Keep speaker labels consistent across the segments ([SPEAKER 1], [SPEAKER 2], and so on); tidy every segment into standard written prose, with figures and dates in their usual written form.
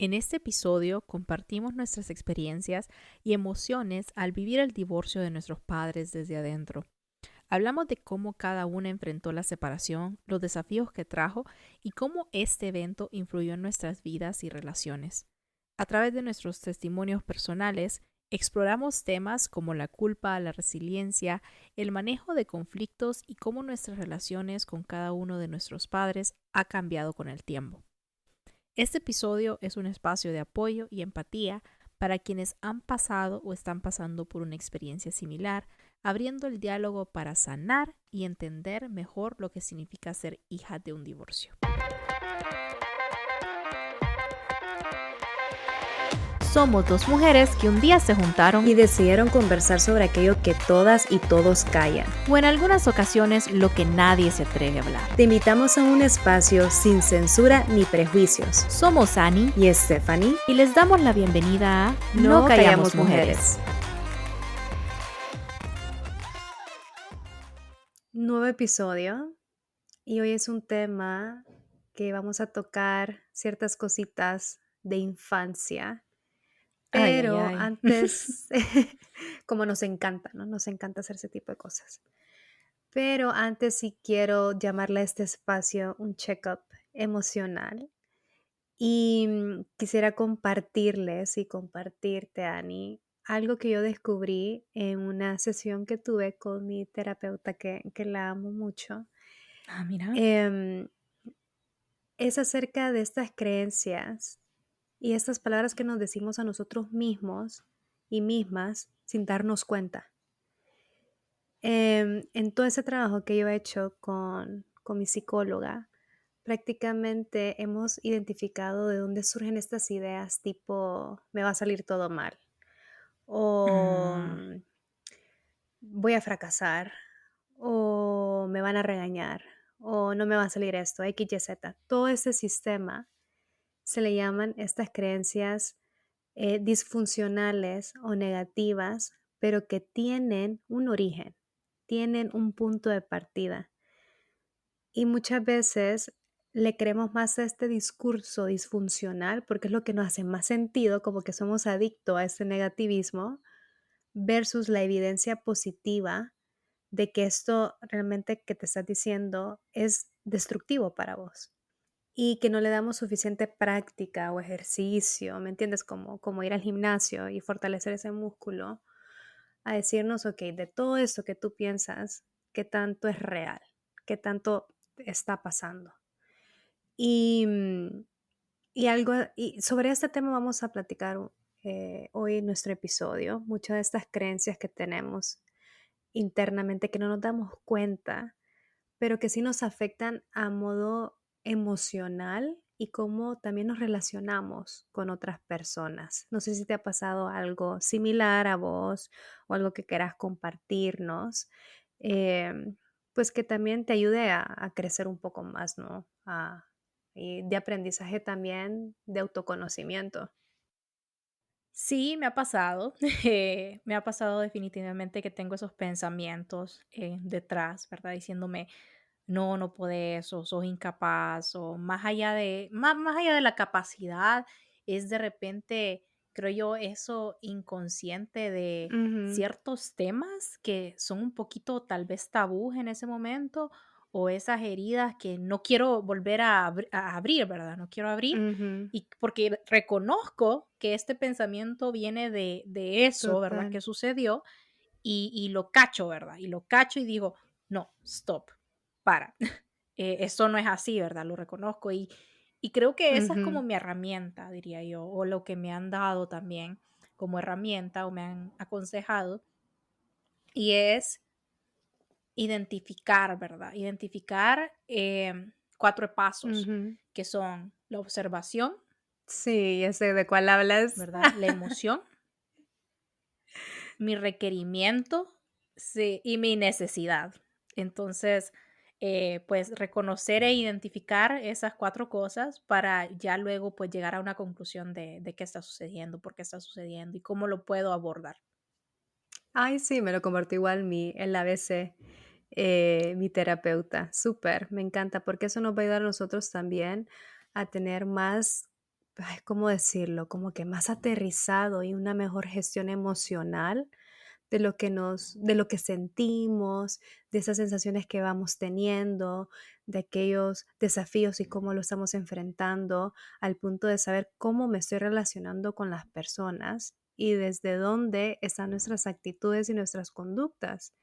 [SPEAKER 1] En este episodio compartimos nuestras experiencias y emociones al vivir el divorcio de nuestros padres desde adentro. Hablamos de cómo cada una enfrentó la separación, los desafíos que trajo y cómo este evento influyó en nuestras vidas y relaciones. A través de nuestros testimonios personales, exploramos temas como la culpa, la resiliencia, el manejo de conflictos y cómo nuestras relaciones con cada uno de nuestros padres ha cambiado con el tiempo. Este episodio es un espacio de apoyo y empatía para quienes han pasado o están pasando por una experiencia similar, abriendo el diálogo para sanar y entender mejor lo que significa ser hija de un divorcio. Somos dos mujeres que un día se juntaron
[SPEAKER 2] y decidieron conversar sobre aquello que todas y todos callan,
[SPEAKER 1] o en algunas ocasiones lo que nadie se atreve a hablar.
[SPEAKER 2] Te invitamos a un espacio sin censura ni prejuicios.
[SPEAKER 1] Somos Annie
[SPEAKER 2] y Stephanie
[SPEAKER 1] y les damos la bienvenida a
[SPEAKER 2] No Callamos Mujeres. Nuevo episodio y hoy es un tema que vamos a tocar ciertas cositas de infancia. Pero
[SPEAKER 1] Ay.
[SPEAKER 2] antes, como nos encanta, ¿no? Nos encanta hacer ese tipo de cosas. Pero antes sí quiero llamarle a este espacio un check-up emocional. Y quisiera compartirles y compartirte, Ani, algo que yo descubrí en una sesión que tuve con mi terapeuta, que la amo mucho.
[SPEAKER 1] Mira.
[SPEAKER 2] Es acerca de estas creencias y estas palabras que nos decimos a nosotros mismos y mismas sin darnos cuenta. En todo ese trabajo que yo he hecho con mi psicóloga, prácticamente hemos identificado de dónde surgen estas ideas tipo me va a salir todo mal o voy a fracasar o me van a regañar o no me va a salir esto, X, Y, Z. Todo ese sistema se le llaman estas creencias disfuncionales o negativas, pero que tienen un origen, tienen un punto de partida. Y muchas veces le creemos más a este discurso disfuncional porque es lo que nos hace más sentido, como que somos adictos a este negativismo, versus la evidencia positiva de que esto realmente que te estás diciendo es destructivo para vos y que no le damos suficiente práctica o ejercicio, ¿me entiendes? Como ir al gimnasio y fortalecer ese músculo, a decirnos, ok, de todo esto que tú piensas, ¿qué tanto es real? ¿Qué tanto está pasando? Y, y sobre este tema vamos a platicar hoy en nuestro episodio, muchas de estas creencias que tenemos internamente que no nos damos cuenta, pero que sí nos afectan a modo emocional y cómo también nos relacionamos con otras personas. No sé si te ha pasado algo similar a vos o algo que quieras compartirnos, pues que también te ayude a crecer un poco más, ¿no? Y de aprendizaje también, de autoconocimiento.
[SPEAKER 1] Sí, me ha pasado. Me ha pasado definitivamente que tengo esos pensamientos detrás, ¿verdad? Diciéndome, no, no puedes, o sos incapaz, o más allá de la capacidad, es de repente, creo yo, eso inconsciente de
[SPEAKER 2] Ujú,
[SPEAKER 1] ciertos temas que son un poquito tal vez tabús en ese momento, o esas heridas que no quiero volver a abrir, ¿verdad? No quiero abrir.
[SPEAKER 2] ujú,
[SPEAKER 1] Y porque reconozco que este pensamiento viene de eso, ¿verdad?
[SPEAKER 2] total.
[SPEAKER 1] Que sucedió y lo cacho, ¿verdad? Y lo cacho y digo, no, stop, para. Eso no es así, ¿verdad? Lo reconozco y creo que esa es
[SPEAKER 2] Ujú,
[SPEAKER 1] como mi herramienta, diría yo, o lo que me han dado también como herramienta o me han aconsejado, y es identificar, ¿verdad? Identificar 4 pasos,
[SPEAKER 2] ujú.
[SPEAKER 1] que son la observación,
[SPEAKER 2] Sí, ya sé de cuál hablas.
[SPEAKER 1] ¿verdad? La emoción, mi requerimiento, sí, y mi necesidad. Entonces, pues reconocer e identificar esas 4 cosas para ya luego pues llegar a una conclusión de qué está sucediendo, por qué está sucediendo y cómo lo puedo abordar.
[SPEAKER 2] Ay, sí, me lo compartió igual el ABC, mi terapeuta. Súper, me encanta, porque eso nos va a ayudar a nosotros también a tener más ay, ¿cómo decirlo? Como que más aterrizado y una mejor gestión emocional de lo que sentimos, de esas sensaciones que vamos teniendo, de aquellos desafíos y cómo lo estamos enfrentando, al punto de saber cómo me estoy relacionando con las personas y desde dónde están nuestras actitudes y nuestras conductas.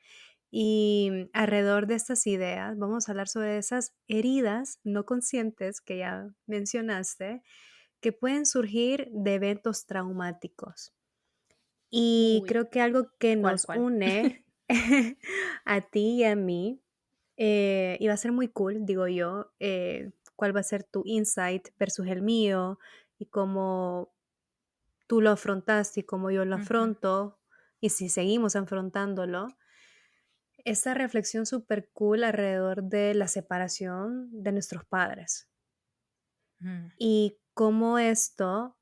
[SPEAKER 2] Y alrededor de estas ideas vamos a hablar sobre esas heridas no conscientes que ya mencionaste, que pueden surgir de eventos traumáticos. Y
[SPEAKER 1] Uy,
[SPEAKER 2] creo que algo que
[SPEAKER 1] ¿cuál,
[SPEAKER 2] nos
[SPEAKER 1] cuál?
[SPEAKER 2] une a ti y a mí, y va a ser muy cool, digo yo, cuál va a ser tu insight versus el mío y cómo tú lo afrontaste y cómo yo lo
[SPEAKER 1] Ujú,
[SPEAKER 2] afronto y si seguimos afrontándolo. Esta reflexión súper cool alrededor de la separación de nuestros padres
[SPEAKER 1] ujú.
[SPEAKER 2] y cómo esto.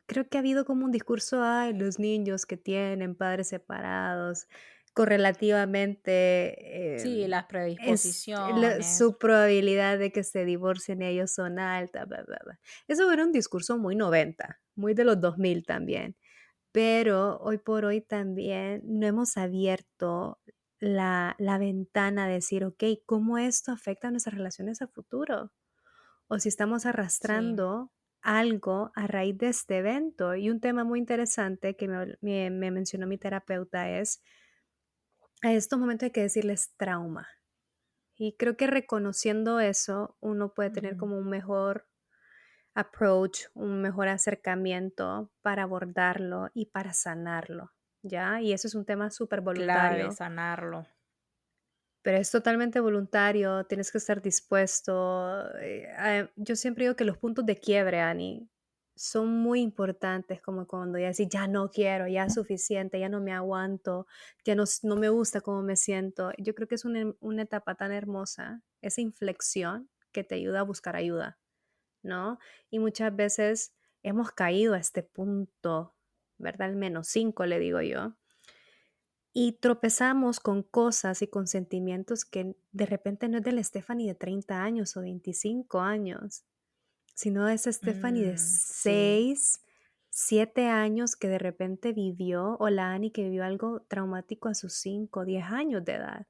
[SPEAKER 2] Creo que ha habido como un discurso, ay, los niños que tienen padres separados, correlativamente,
[SPEAKER 1] Sí, las
[SPEAKER 2] su
[SPEAKER 1] predisposiciones.
[SPEAKER 2] probabilidad de que se divorcien ellos son altas, bla, bla, bla. Eso era un discurso muy 90, muy de los 2000 también, pero hoy por hoy también no hemos abierto la ventana a decir, ok, ¿cómo esto afecta a nuestras relaciones a futuro? O si estamos
[SPEAKER 1] Sí,
[SPEAKER 2] arrastrando algo a raíz de este evento. Y un tema muy interesante que me mencionó mi terapeuta es, a estos momentos hay que decirles trauma. Y creo que reconociendo eso, uno puede tener
[SPEAKER 1] ujú.
[SPEAKER 2] como un mejor approach, un mejor acercamiento para abordarlo y para sanarlo, ¿ya? Y eso es un tema súper
[SPEAKER 1] Clave,
[SPEAKER 2] voluntario.
[SPEAKER 1] sanarlo.
[SPEAKER 2] Pero es totalmente voluntario, tienes que estar dispuesto. Yo siempre digo que los puntos de quiebre, Ani, son muy importantes, como cuando ya decís, ya no quiero, ya es suficiente, ya no me aguanto, ya no me gusta cómo me siento. Yo creo que es una etapa tan hermosa, esa inflexión que te ayuda a buscar ayuda, ¿no? Y muchas veces hemos caído a este punto, ¿verdad? Al menos 5, le digo yo, y tropezamos con cosas y con sentimientos que de repente no es de la Stephanie de 30 años o 25 años, sino de esa Stephanie de
[SPEAKER 1] Sí,
[SPEAKER 2] 6, 7 años que de repente vivió, o la Annie que vivió algo traumático a sus 5, 10 años de edad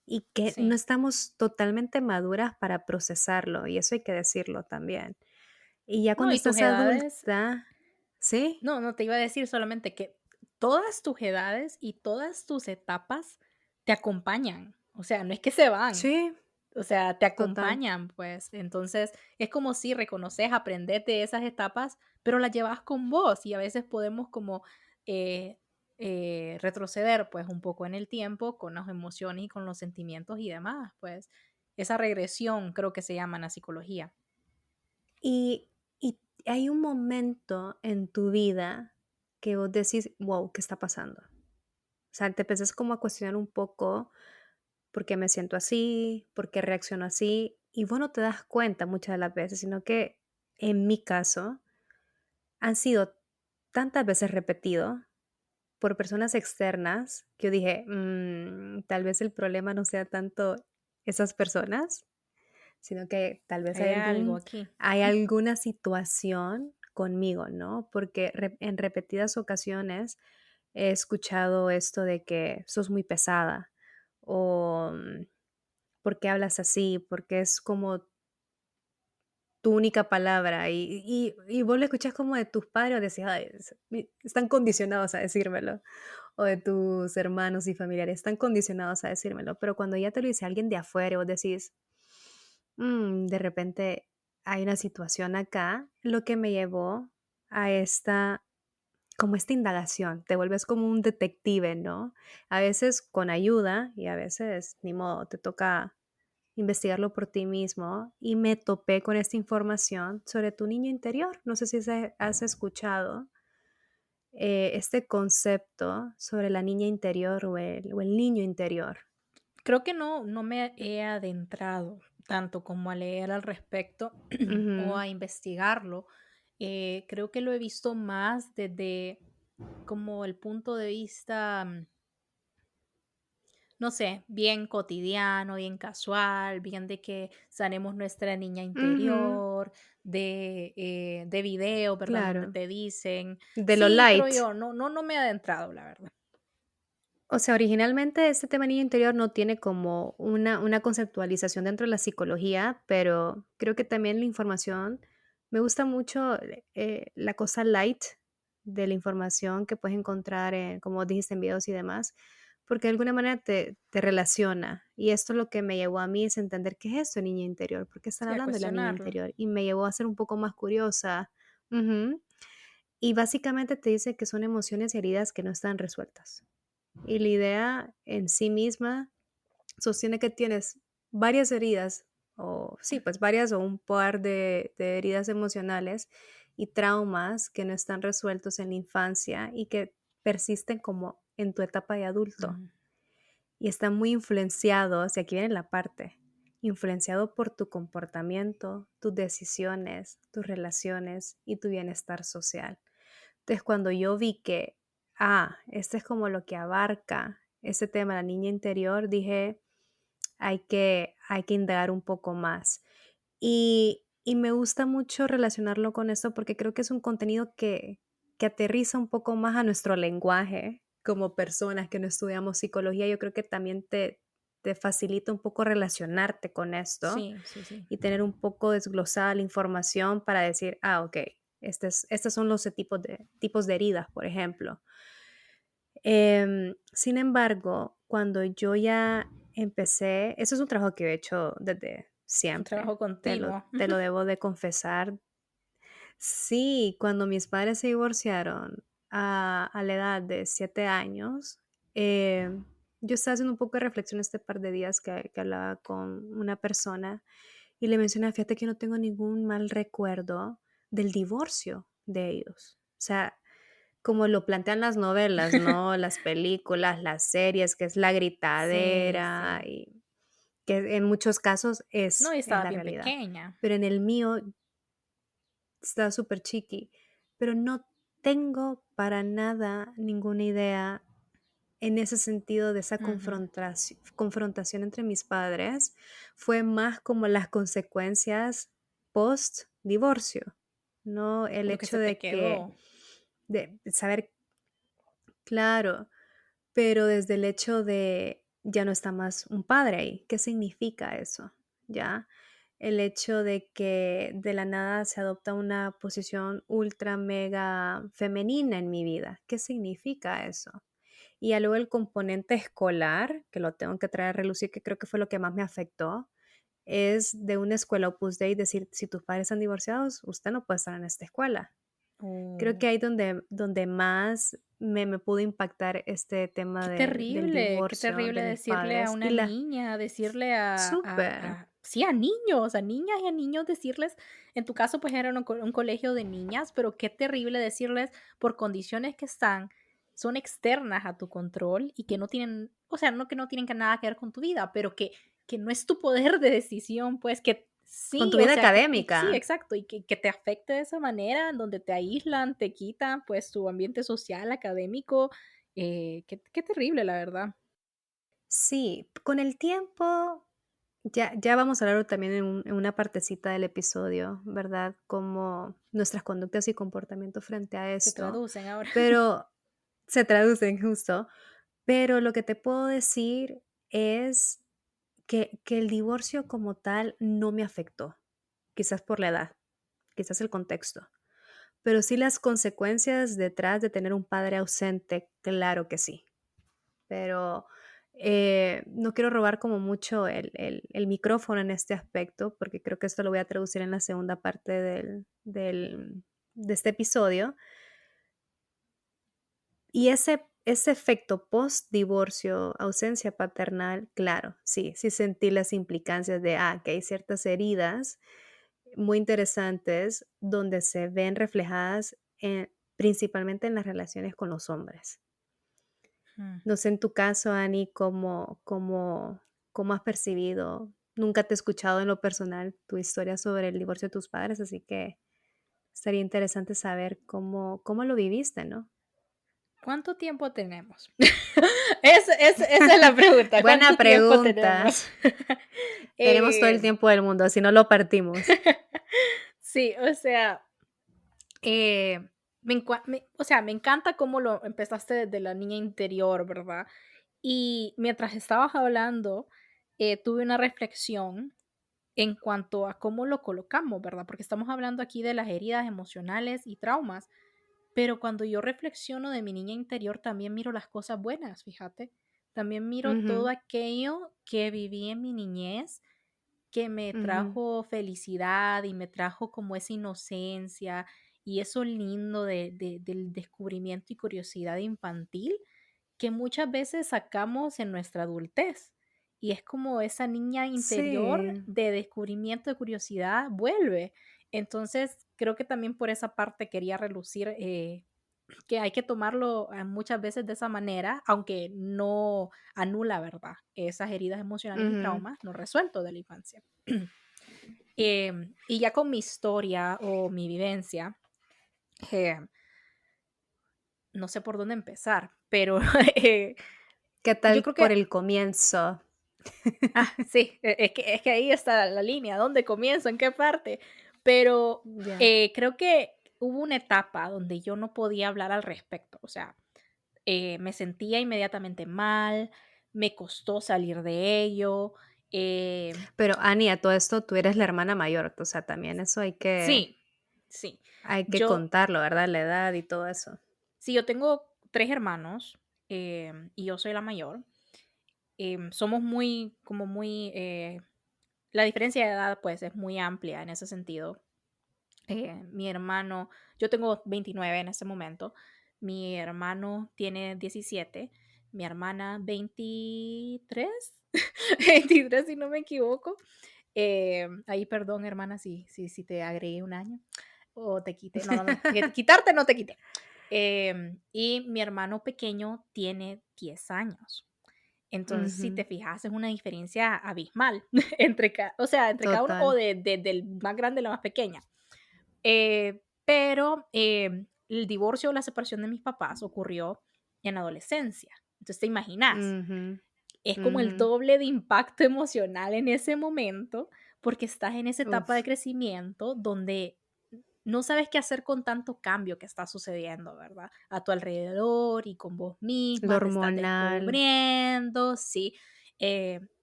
[SPEAKER 2] y que no
[SPEAKER 1] sí.
[SPEAKER 2] estamos totalmente maduras para procesarlo, y eso hay que decirlo también. Y ya
[SPEAKER 1] No,
[SPEAKER 2] cuando
[SPEAKER 1] y tus
[SPEAKER 2] estás
[SPEAKER 1] edades,
[SPEAKER 2] adulta, ¿sí?
[SPEAKER 1] no, no te iba a decir solamente que todas tus edades y todas tus etapas te acompañan. O sea, no es que se van,
[SPEAKER 2] Sí,
[SPEAKER 1] o sea, te
[SPEAKER 2] total.
[SPEAKER 1] acompañan, pues. Entonces, es como si reconoces, aprendes de esas etapas, pero las llevas con vos y a veces podemos como eh, retroceder, pues, un poco en el tiempo con las emociones y con los sentimientos y demás, pues. Esa regresión creo que se llama en la psicología.
[SPEAKER 2] Y hay un momento en tu vida que vos decís: "Wow, ¿qué está pasando?". O sea, te empezás como a cuestionar un poco, ¿por qué me siento así? ¿Por qué reacciono así? Y vos no te das cuenta muchas de las veces, sino que en mi caso han sido tantas veces repetido por personas externas que yo dije: tal vez el problema no sea tanto esas personas, sino que tal vez
[SPEAKER 1] Hay algo aquí.
[SPEAKER 2] hay alguna situación conmigo, ¿no? Porque en repetidas ocasiones he escuchado esto de que sos muy pesada o ¿por qué hablas así? Porque es como tu única palabra y vos lo escuchás como de tus padres o decís, ay, están condicionados a decírmelo, o de tus hermanos y familiares están condicionados a decírmelo, pero cuando ya te lo dice alguien de afuera, vos decís, de repente hay una situación acá, lo que me llevó a como esta indagación, te vuelves como un detective, ¿no? A veces con ayuda y a veces ni modo, te toca investigarlo por ti mismo y me topé con esta información sobre tu niño interior. No sé si has escuchado este concepto sobre la niña interior o el niño interior.
[SPEAKER 1] Creo que no me he adentrado tanto como a leer al respecto o
[SPEAKER 2] Ujú,
[SPEAKER 1] a investigarlo. Creo que lo he visto más desde como el punto de vista, no sé, bien cotidiano, bien casual, bien de que sanemos nuestra niña
[SPEAKER 2] Ujú,
[SPEAKER 1] interior, de video, ¿verdad? Donde
[SPEAKER 2] claro,
[SPEAKER 1] te dicen,
[SPEAKER 2] de lo
[SPEAKER 1] sí, pero
[SPEAKER 2] light.
[SPEAKER 1] yo no me he adentrado, la verdad.
[SPEAKER 2] O sea, originalmente este tema niño interior no tiene como una conceptualización dentro de la psicología, pero creo que también la información, me gusta mucho la cosa light de la información que puedes encontrar, como dijiste, en videos y demás, porque de alguna manera te relaciona. Y esto lo que me llevó a mí es entender qué es esto, niña interior, por qué están
[SPEAKER 1] Sí, a
[SPEAKER 2] hablando de la niña
[SPEAKER 1] cuestionarlo.
[SPEAKER 2] interior. Y me llevó a ser un poco más curiosa. Ujú. Y básicamente te dice que son emociones y heridas que no están resueltas. Y la idea en sí misma sostiene que tienes varias heridas, o sí, pues varias o un par de heridas emocionales y traumas que no están resueltos en la infancia y que persisten como en tu etapa de adulto.
[SPEAKER 1] Ujú.
[SPEAKER 2] Y están muy influenciados, y aquí viene la parte, influenciado por tu comportamiento, tus decisiones, tus relaciones y tu bienestar social. Entonces, cuando yo vi que, este es como lo que abarca ese tema, la niña interior, dije, hay que indagar un poco más. Y me gusta mucho relacionarlo con esto porque creo que es un contenido que aterriza un poco más a nuestro lenguaje como personas que no estudiamos psicología. Yo creo que también te facilita un poco relacionarte con esto
[SPEAKER 1] Sí, sí, sí.
[SPEAKER 2] y tener un poco desglosada la información para decir, ok, estos son los tipos de heridas, por ejemplo. Sin embargo, cuando yo ya empecé, eso es un trabajo que he hecho desde
[SPEAKER 1] Es un
[SPEAKER 2] siempre,
[SPEAKER 1] trabajo continuo.
[SPEAKER 2] te lo debo de confesar. Sí, cuando mis padres se divorciaron a la edad de 7 años, yo estaba haciendo un poco de reflexión este par de días que hablaba con una persona y le mencioné, fíjate que no tengo ningún mal recuerdo del divorcio de ellos. O sea, como lo plantean las novelas, ¿no? Las películas, las series, que es la
[SPEAKER 1] Sí,
[SPEAKER 2] gritadera
[SPEAKER 1] sí.
[SPEAKER 2] y que en muchos casos
[SPEAKER 1] No, y
[SPEAKER 2] es
[SPEAKER 1] estaba
[SPEAKER 2] la
[SPEAKER 1] bien
[SPEAKER 2] realidad.
[SPEAKER 1] pequeña.
[SPEAKER 2] Pero en el mío está súper chiqui, pero no tengo para nada ninguna idea en ese sentido de esa
[SPEAKER 1] Ujú.
[SPEAKER 2] confrontación entre mis padres. Fue más como las consecuencias post divorcio, no el
[SPEAKER 1] Lo que
[SPEAKER 2] hecho
[SPEAKER 1] se te
[SPEAKER 2] de que,
[SPEAKER 1] quedó.
[SPEAKER 2] de saber, claro, pero desde el hecho de ya no está más un padre ahí. ¿Qué significa eso? ¿Ya? El hecho de que de la nada se adopta una posición ultra mega femenina en mi vida. ¿Qué significa eso? Y ya luego el componente escolar, que lo tengo que traer a relucir, que creo que fue lo que más me afectó, es de una escuela Opus Dei decir, si tus padres están divorciados, usted no puede estar en esta escuela. Creo
[SPEAKER 1] Oh,
[SPEAKER 2] que ahí donde más me pudo impactar este tema del
[SPEAKER 1] qué
[SPEAKER 2] divorcio
[SPEAKER 1] terrible
[SPEAKER 2] de mis
[SPEAKER 1] decirle a
[SPEAKER 2] padres
[SPEAKER 1] una
[SPEAKER 2] y la
[SPEAKER 1] niña, decirle
[SPEAKER 2] súper,
[SPEAKER 1] sí, a niños, a niñas y a niños decirles, en tu caso pues era un colegio de niñas, pero qué terrible decirles por condiciones que son externas a tu control y que no tienen, o sea, no que no tienen que nada que ver con tu vida, pero que no es tu poder de decisión, pues que
[SPEAKER 2] con
[SPEAKER 1] sí,
[SPEAKER 2] tu
[SPEAKER 1] o
[SPEAKER 2] vida
[SPEAKER 1] sea, sí,
[SPEAKER 2] académica.
[SPEAKER 1] exacto, y que te afecte de esa manera, en donde te aíslan, te quitan pues tu ambiente social, académico, qué terrible, la verdad.
[SPEAKER 2] Sí, con el tiempo, ya vamos a hablar también en una partecita del episodio, ¿verdad? Como nuestras conductas y comportamientos frente a
[SPEAKER 1] Se
[SPEAKER 2] esto,
[SPEAKER 1] traducen ahora.
[SPEAKER 2] pero se traducen justo. Pero lo que te puedo decir es que el divorcio como tal no me afectó, quizás por la edad, quizás el contexto, pero sí las consecuencias detrás de tener un padre ausente, claro que sí. Pero no quiero robar como mucho el micrófono en este aspecto, porque creo que esto lo voy a traducir en la segunda parte de este episodio. Y ese efecto post-divorcio, ausencia paternal, claro, sí, sí sentí las implicancias de, que hay ciertas heridas muy interesantes donde se ven reflejadas principalmente en las relaciones con los hombres.
[SPEAKER 1] Mm.
[SPEAKER 2] No sé en tu caso, Ani, cómo has percibido. Nunca te he escuchado en lo personal tu historia sobre el divorcio de tus padres, así que estaría interesante saber cómo lo viviste, ¿no?
[SPEAKER 1] ¿Cuánto tiempo tenemos? Esa es la pregunta.
[SPEAKER 2] Buena
[SPEAKER 1] ¿Cuánto tiempo
[SPEAKER 2] pregunta.
[SPEAKER 1] tenemos?
[SPEAKER 2] Tenemos todo el
[SPEAKER 1] Eh,
[SPEAKER 2] tiempo del mundo, si no lo partimos.
[SPEAKER 1] sí, o sea, o sea, me encanta cómo lo empezaste desde la niña interior, ¿verdad? Y mientras estabas hablando, tuve una reflexión en cuanto a cómo lo colocamos, ¿verdad? Porque estamos hablando aquí de las heridas emocionales y traumas, pero cuando yo reflexiono de mi niña interior, también miro las cosas buenas, fíjate. También miro todo
[SPEAKER 2] Ujú,
[SPEAKER 1] aquello que viví en mi niñez, que me
[SPEAKER 2] ujú.
[SPEAKER 1] trajo felicidad y me trajo como esa inocencia y eso lindo del descubrimiento y curiosidad infantil que muchas veces sacamos en nuestra adultez. Y es como esa niña interior
[SPEAKER 2] Sí,
[SPEAKER 1] de descubrimiento, de curiosidad, vuelve. Entonces, creo que también por esa parte quería relucir que hay que tomarlo muchas veces de esa manera, aunque no anula, ¿verdad? Esas heridas emocionales y
[SPEAKER 2] ujú.
[SPEAKER 1] traumas no resueltos de la infancia. Y ya con mi historia o mi vivencia, eh, no sé por dónde empezar, pero
[SPEAKER 2] ¿Qué
[SPEAKER 1] yo
[SPEAKER 2] tal
[SPEAKER 1] creo
[SPEAKER 2] por
[SPEAKER 1] que
[SPEAKER 2] el comienzo?
[SPEAKER 1] sí, es que ahí está la línea, ¿dónde comienzo? ¿En qué parte? Pero
[SPEAKER 2] Ya.
[SPEAKER 1] creo que hubo una etapa donde yo no podía hablar al respecto, o sea, me sentía inmediatamente mal, me costó salir de ello. eh,
[SPEAKER 2] Pero, Ani, a todo esto tú eres la hermana mayor, o sea, también eso
[SPEAKER 1] sí, sí.
[SPEAKER 2] hay que
[SPEAKER 1] Yo,
[SPEAKER 2] contarlo, ¿verdad? La edad y todo eso.
[SPEAKER 1] sí, yo tengo 3 hermanos y yo soy la mayor. Somos muy, como muy, la diferencia de edad pues es muy amplia en ese sentido. Mi hermano, yo tengo 29 en ese momento, mi hermano tiene 17, mi hermana 23, 23 si no me equivoco. Ahí perdón hermana si te agregué un año o te quité, no, no, no, quitarte no te quité. Y mi hermano pequeño tiene 10 años. Entonces, si te
[SPEAKER 2] Ujú,
[SPEAKER 1] fijas, es una diferencia abismal entre cada uno o
[SPEAKER 2] total.
[SPEAKER 1] del más grande a la más pequeña. Pero el divorcio o la separación de mis papás ocurrió en la adolescencia. Entonces, te imaginas,
[SPEAKER 2] Ujú,
[SPEAKER 1] es como
[SPEAKER 2] ujú.
[SPEAKER 1] el doble de impacto emocional en ese momento, porque estás en esa etapa de
[SPEAKER 2] Uf,
[SPEAKER 1] crecimiento donde no sabes qué hacer con tanto cambio que está sucediendo, ¿verdad? A tu alrededor y con vos
[SPEAKER 2] lo
[SPEAKER 1] misma, te estás
[SPEAKER 2] hormonal.
[SPEAKER 1] descubriendo, sí.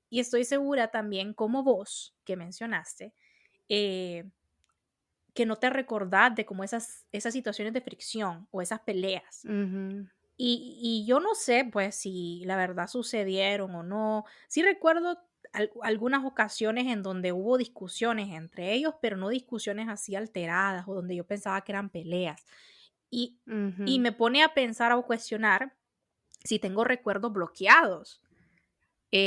[SPEAKER 1] Y estoy segura también, como vos que mencionaste, eh, que no te recordás de como esas situaciones de fricción o esas peleas.
[SPEAKER 2] Ujú,
[SPEAKER 1] Y yo no sé, pues, si la verdad sucedieron o no. Sí recuerdo algunas ocasiones en donde hubo discusiones entre ellos, pero no discusiones así alteradas o donde yo pensaba que eran peleas. Y, y
[SPEAKER 2] ujú.
[SPEAKER 1] me pone a pensar o cuestionar si tengo recuerdos bloqueados.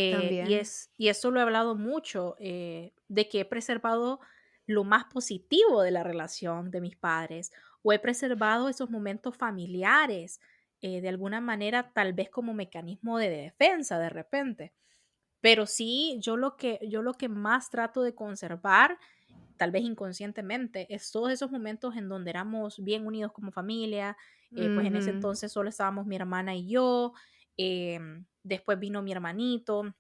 [SPEAKER 2] También.
[SPEAKER 1] Y eso lo he hablado mucho, de que he preservado lo más positivo de la relación de mis padres, o he preservado esos momentos familiares, de alguna manera, tal vez como mecanismo de defensa de repente. Pero sí, yo lo que más trato de conservar, tal vez inconscientemente, es todos esos momentos en donde éramos bien unidos como familia. Pues en ese
[SPEAKER 2] Ujú.
[SPEAKER 1] entonces solo estábamos mi hermana y yo. Después vino mi hermanito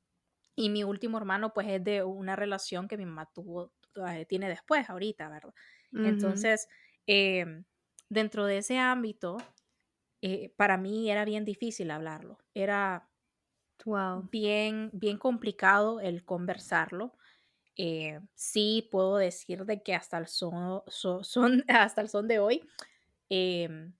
[SPEAKER 1] y mi último hermano, pues, es de una relación que mi mamá tiene después, ahorita, ¿verdad?
[SPEAKER 2] Ujú.
[SPEAKER 1] Entonces, dentro de ese ámbito, para mí era bien difícil hablarlo. Era
[SPEAKER 2] Guau.
[SPEAKER 1] bien, bien complicado el conversarlo. Sí puedo decir de que hasta el hasta el son de hoy, em,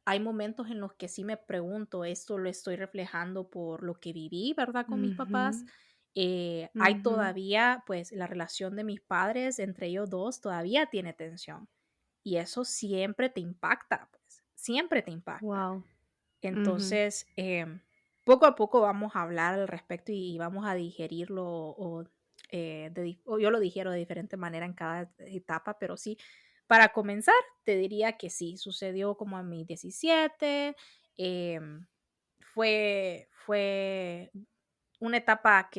[SPEAKER 1] hay momentos en los que sí me pregunto, ¿esto lo estoy reflejando por lo que viví, verdad, con mis papás?
[SPEAKER 2] Ujú,
[SPEAKER 1] Hay
[SPEAKER 2] ujú.
[SPEAKER 1] todavía, pues, la relación de mis padres, entre ellos dos, todavía tiene tensión. Y eso siempre te impacta, pues, siempre te impacta.
[SPEAKER 2] Guau. Ujú.
[SPEAKER 1] Entonces, poco a poco vamos a hablar al respecto y vamos a digerirlo o yo lo digiero de diferente manera en cada etapa, pero sí, para comenzar, te diría que sí, sucedió como a mis 17. Fue una etapa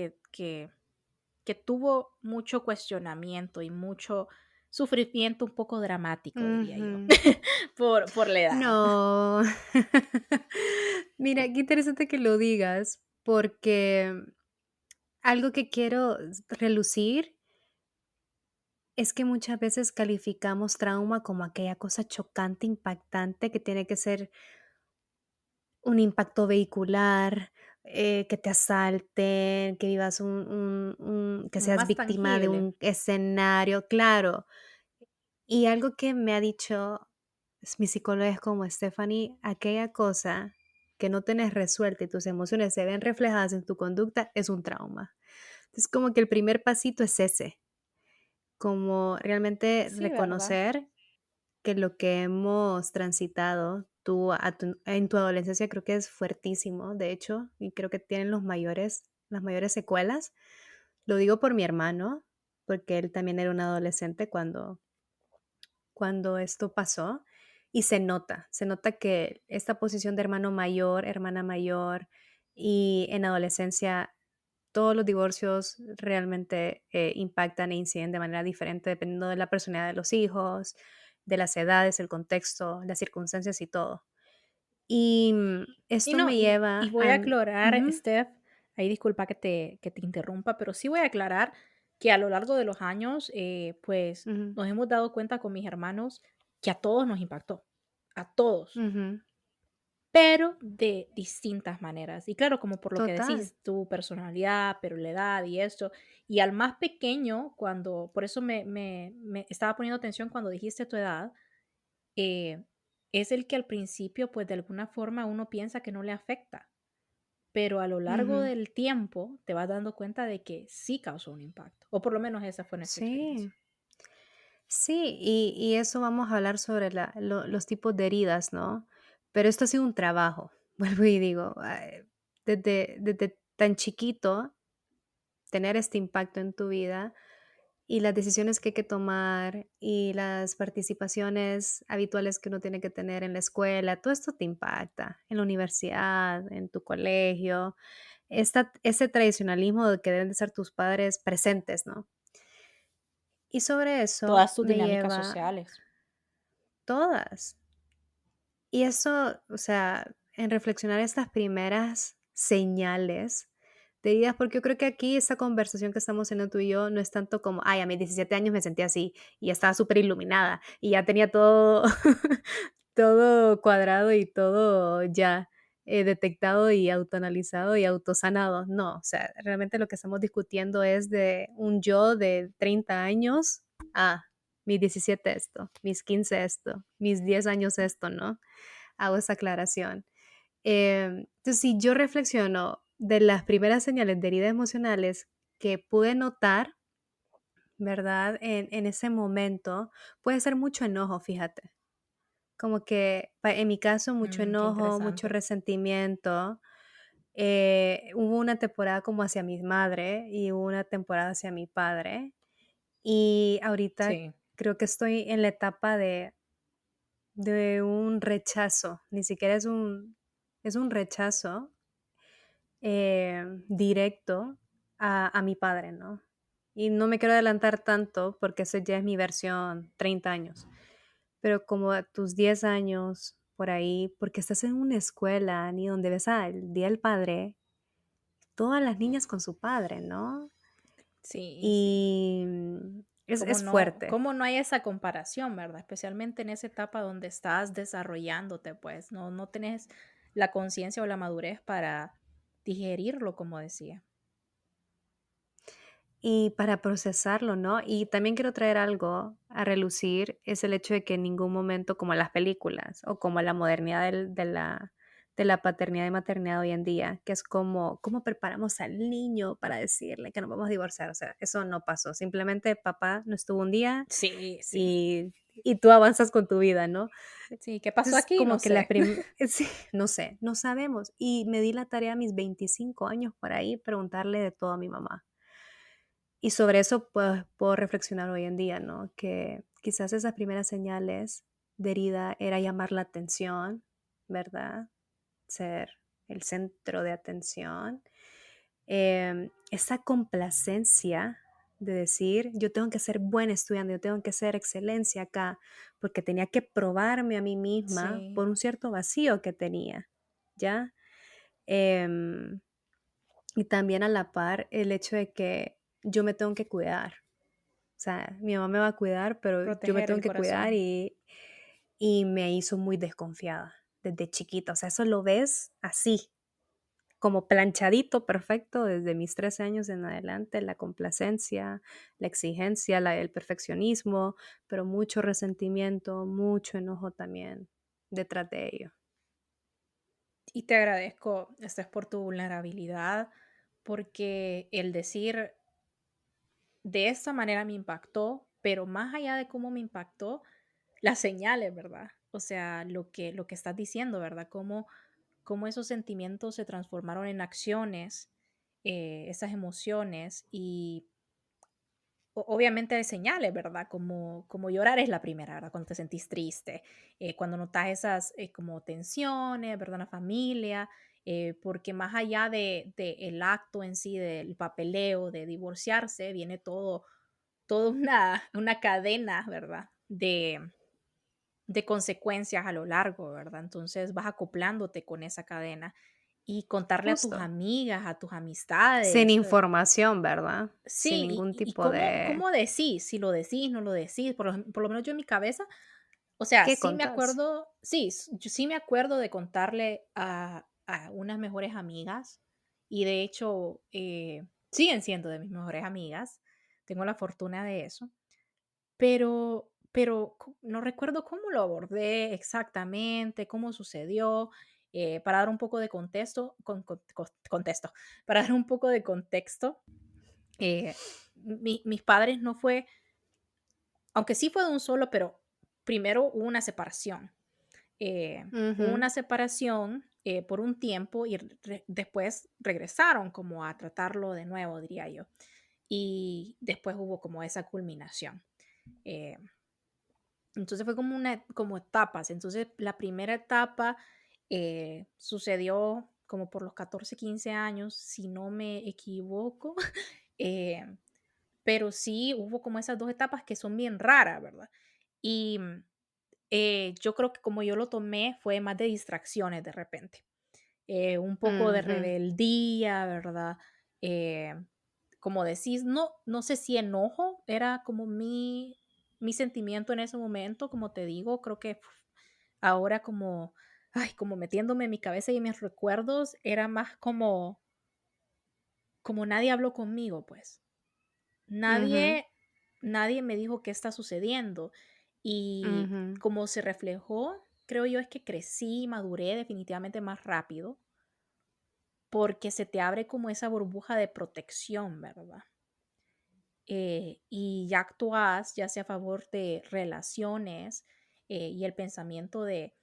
[SPEAKER 1] que tuvo mucho cuestionamiento y mucho sufrimiento un poco dramático, diría yo,
[SPEAKER 2] Ujú.
[SPEAKER 1] por la edad.
[SPEAKER 2] No. Mira, qué interesante que lo digas, porque algo que quiero relucir es que muchas veces calificamos trauma como aquella cosa chocante, impactante, que tiene que ser un impacto vehicular, que te asalten, que vivas que
[SPEAKER 1] Como
[SPEAKER 2] seas
[SPEAKER 1] más
[SPEAKER 2] víctima de
[SPEAKER 1] tangible.
[SPEAKER 2] un escenario, claro. Y algo que me ha dicho mi psicóloga es como, Stephanie, aquella cosa que no tenés resuelta y tus emociones se ven reflejadas en tu conducta es un trauma. Es como que el primer pasito es ese, como realmente
[SPEAKER 1] Sí, ¿verdad?
[SPEAKER 2] reconocer que lo que hemos transitado en tu adolescencia creo que es fuertísimo, de hecho, y creo que tienen las mayores secuelas. Lo digo por mi hermano, porque él también era un adolescente cuando esto pasó y se nota que esta posición de hermano mayor, hermana mayor y en adolescencia todos los divorcios realmente impactan e inciden de manera diferente dependiendo de la personalidad de los hijos, de las edades, el contexto, las circunstancias y todo. Y
[SPEAKER 1] Y
[SPEAKER 2] esto
[SPEAKER 1] no,
[SPEAKER 2] me
[SPEAKER 1] y
[SPEAKER 2] lleva
[SPEAKER 1] voy
[SPEAKER 2] a...
[SPEAKER 1] a aclarar,
[SPEAKER 2] Ujú,
[SPEAKER 1] Steph, ahí disculpa que te interrumpa, pero sí voy a aclarar que a lo largo de los años, pues
[SPEAKER 2] ujú,
[SPEAKER 1] nos hemos dado cuenta con mis hermanos que a todos nos impactó, a todos,
[SPEAKER 2] ujú.
[SPEAKER 1] pero de distintas maneras. Y claro, como por lo que
[SPEAKER 2] Total.
[SPEAKER 1] decís, tu personalidad, pero la edad y esto. Y al más pequeño, por eso me estaba poniendo atención cuando dijiste tu edad, eh, es el que al principio, pues de alguna forma uno piensa que no le afecta, pero a lo largo
[SPEAKER 2] Ujú.
[SPEAKER 1] del tiempo te vas dando cuenta de que sí causó un impacto, o por lo menos esa fue nuestra experiencia.
[SPEAKER 2] Sí. Sí, y eso vamos a hablar sobre los tipos de heridas, ¿no? Pero esto ha sido un trabajo, vuelvo y digo, desde tan chiquito, tener este impacto en tu vida y las decisiones que hay que tomar y las participaciones habituales que uno tiene que tener en la escuela, todo esto te impacta en la universidad, en tu colegio, ese tradicionalismo de que deben de ser tus padres presentes, ¿no? Y sobre eso
[SPEAKER 1] Todas tus
[SPEAKER 2] me
[SPEAKER 1] dinámicas
[SPEAKER 2] lleva
[SPEAKER 1] sociales.
[SPEAKER 2] todas. Y eso, o sea, en reflexionar estas primeras señales de heridas, porque yo creo que aquí esa conversación que estamos teniendo tú y yo no es tanto como, ay, a mis 17 años me sentía así y ya estaba súper iluminada y ya tenía todo, todo cuadrado y todo ya detectado y autoanalizado y autosanado. No, o sea, realmente lo que estamos discutiendo es de un yo de 30 años a mis 17 esto, mis 15 esto, mis 10 años esto, ¿no? Hago esa aclaración. Entonces, si yo reflexiono de las primeras señales de heridas emocionales que pude notar, ¿verdad? En ese momento, puede ser mucho enojo, fíjate. Como que en mi caso, mucho
[SPEAKER 1] Qué
[SPEAKER 2] enojo, mucho
[SPEAKER 1] interesante.
[SPEAKER 2] resentimiento. Hubo una temporada como hacia mi madre y hubo una temporada hacia mi padre. Y ahorita
[SPEAKER 1] Sí,
[SPEAKER 2] creo que estoy en la etapa de un rechazo, ni siquiera es un rechazo directo a mi padre, ¿no? Y no me quiero adelantar tanto porque eso ya es mi versión 30 años, pero como a tus 10 años por ahí, porque estás en una escuela ni donde ves al Día del Padre, todas las niñas con su padre, ¿no?
[SPEAKER 1] sí, sí.
[SPEAKER 2] Y es fuerte.
[SPEAKER 1] Cómo no hay esa comparación, ¿verdad? Especialmente en esa etapa donde estás desarrollándote, pues no tenés la conciencia o la madurez para digerirlo, como decía.
[SPEAKER 2] Y para procesarlo, ¿no? Y también quiero traer algo a relucir, es el hecho de que en ningún momento, como las películas o como la modernidad de la paternidad y maternidad hoy en día, que es como, ¿cómo preparamos al niño para decirle que nos vamos a divorciar? O sea, eso no pasó. Simplemente papá no estuvo un día
[SPEAKER 1] Sí, sí.
[SPEAKER 2] y tú avanzas con tu vida, ¿no?
[SPEAKER 1] Sí, ¿qué pasó
[SPEAKER 2] Entonces,
[SPEAKER 1] aquí? No
[SPEAKER 2] como que
[SPEAKER 1] sé.
[SPEAKER 2] sí, no sé, no sabemos. Y me di la tarea a mis 25 años por ahí preguntarle de todo a mi mamá. Y sobre eso, pues, puedo reflexionar hoy en día, ¿no? Que quizás esas primeras señales de herida era llamar la atención, ¿verdad? Ser el centro de atención. Esa complacencia, de decir, yo tengo que ser buena estudiante, yo tengo que ser excelencia acá, porque tenía que probarme a mí misma
[SPEAKER 1] Sí,
[SPEAKER 2] por un cierto vacío que tenía, ¿ya? Em, y también a la par el hecho de que yo me tengo que cuidar. O sea, mi mamá me va a cuidar, pero yo me
[SPEAKER 1] proteger
[SPEAKER 2] tengo
[SPEAKER 1] el
[SPEAKER 2] que cuidar
[SPEAKER 1] corazón.
[SPEAKER 2] y me hizo muy desconfiada desde chiquita. O sea, eso lo ves así, como planchadito, perfecto, desde mis 13 años en adelante, la complacencia, la exigencia, el perfeccionismo, pero mucho resentimiento, mucho enojo también detrás de ello.
[SPEAKER 1] Y te agradezco, por tu vulnerabilidad, porque el decir de esta manera me impactó, pero más allá de cómo me impactó, las señales, ¿verdad? O sea, lo que estás diciendo, ¿verdad? Cómo esos sentimientos se transformaron en acciones, esas emociones y obviamente hay señales, ¿verdad? Como llorar es la primera, ¿verdad? Cuando te sentís triste, cuando notas esas como tensiones, ¿verdad? En la familia, porque más allá de el acto en sí, del papeleo, de divorciarse, viene toda una cadena, ¿verdad? De consecuencias a lo largo, ¿verdad? Entonces vas acoplándote con esa cadena y contarle a tus
[SPEAKER 2] Justo.
[SPEAKER 1] amigas, a tus
[SPEAKER 2] Sin
[SPEAKER 1] amistades.
[SPEAKER 2] información, ¿verdad? Sin
[SPEAKER 1] Sí,
[SPEAKER 2] ningún
[SPEAKER 1] y
[SPEAKER 2] tipo de...
[SPEAKER 1] cómo decís, si lo decís, no lo decís, por lo menos yo en mi cabeza, o sea,
[SPEAKER 2] ¿Qué
[SPEAKER 1] sí me
[SPEAKER 2] contás?
[SPEAKER 1] acuerdo, sí, yo sí me acuerdo de contarle a unas mejores amigas y de hecho siguen siendo de mis mejores amigas, tengo la fortuna de eso, pero no recuerdo cómo lo abordé exactamente, cómo sucedió, para dar un poco de contexto, contexto, para dar un poco de contexto, mis padres no fue, aunque sí fue de un solo, pero primero hubo una separación. Hubo
[SPEAKER 2] Ujú.
[SPEAKER 1] una separación por un tiempo y después regresaron como a tratarlo de nuevo, diría yo. Y después hubo como esa culminación. Eh, entonces fue como etapas. Entonces la primera etapa sucedió como por los 14 15 años, si no me equivoco. eh, pero sí hubo como esas 2 etapas que son bien raras, ¿verdad? Y, yo creo que como yo lo tomé fue más de distracciones de repente, un poco de
[SPEAKER 2] Ujú.
[SPEAKER 1] rebeldía, ¿verdad? Eh, como decís, no sé si enojo era como mi sentimiento en ese momento, como te digo, creo que ahora como, ay, como metiéndome en mi cabeza y en mis recuerdos, era más como nadie habló conmigo, pues.
[SPEAKER 2] Ujú.
[SPEAKER 1] Nadie me dijo qué está sucediendo. Y
[SPEAKER 2] Ujú.
[SPEAKER 1] como se reflejó, creo yo, es que crecí y maduré definitivamente más rápido, porque se te abre como esa burbuja de protección, ¿verdad? Y ya actúas, ya sea a favor de relaciones, y el pensamiento de,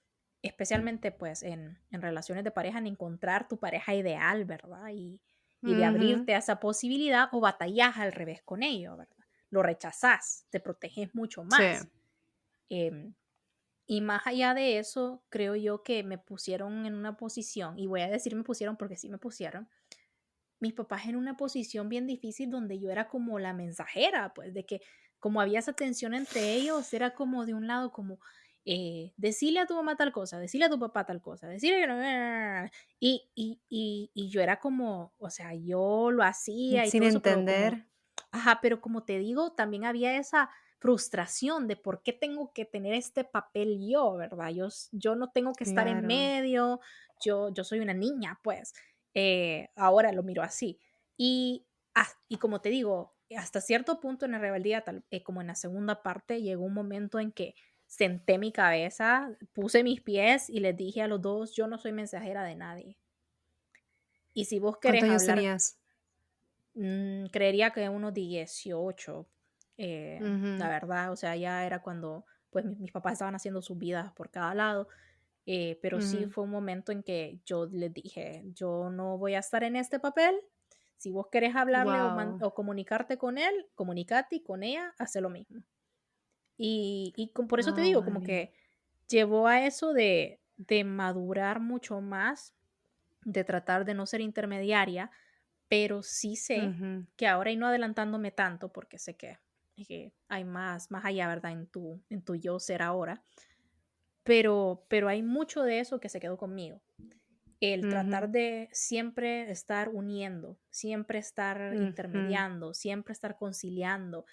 [SPEAKER 1] especialmente pues en relaciones de pareja, en encontrar tu pareja ideal, ¿verdad? Y de
[SPEAKER 2] Ujú.
[SPEAKER 1] abrirte a esa posibilidad o batallas al revés con ello, ¿verdad? Lo rechazas, te proteges mucho
[SPEAKER 2] Sí.
[SPEAKER 1] más. Em, y más allá de eso, creo yo que me pusieron en una posición, y voy a decir me pusieron porque sí me pusieron, mis papás en una posición bien difícil donde yo era como la mensajera, pues, de que como había esa tensión entre ellos, era como de un lado como, decirle a tu mamá tal cosa, decirle a tu papá tal cosa, decirle que no, y yo era como, o sea, yo lo hacía y
[SPEAKER 2] Sin
[SPEAKER 1] todo eso, pero como,
[SPEAKER 2] entender.
[SPEAKER 1] ajá, pero como te digo, también había esa frustración de por qué tengo que tener este papel yo, ¿verdad? Yo no tengo que estar en
[SPEAKER 2] Claro.
[SPEAKER 1] medio, yo soy una niña, pues. Ahora lo miro así. Y como te digo, hasta cierto punto en la rebeldía, como en la segunda parte, llegó un momento en que senté mi cabeza, puse mis pies y les dije a los dos, yo no soy mensajera de nadie. Y si vos querés
[SPEAKER 2] ¿Cuántos años
[SPEAKER 1] hablar,
[SPEAKER 2] tenías?
[SPEAKER 1] creería que unos 18, la
[SPEAKER 2] Ujú.
[SPEAKER 1] verdad, o sea, ya era cuando pues mis papás estaban haciendo sus vidas por cada lado. Pero sí
[SPEAKER 2] Ujú.
[SPEAKER 1] fue un momento en que yo les dije, yo no voy a estar en este papel. Si vos querés hablarle
[SPEAKER 2] Guau.
[SPEAKER 1] o comunicarte con él, comunicate y con ella hace lo mismo. Por eso te
[SPEAKER 2] Guau,
[SPEAKER 1] digo, como
[SPEAKER 2] Ani.
[SPEAKER 1] que llevó a eso de madurar mucho más, de tratar de no ser intermediaria, pero sí sé
[SPEAKER 2] Ujú.
[SPEAKER 1] que ahora, y no adelantándome tanto, porque sé que hay más allá, ¿verdad? En tu yo ser ahora, pero hay mucho de eso que se quedó conmigo. El tratar
[SPEAKER 2] Ujú.
[SPEAKER 1] de siempre estar uniendo, siempre estar
[SPEAKER 2] Ujú.
[SPEAKER 1] intermediando, siempre estar conciliando,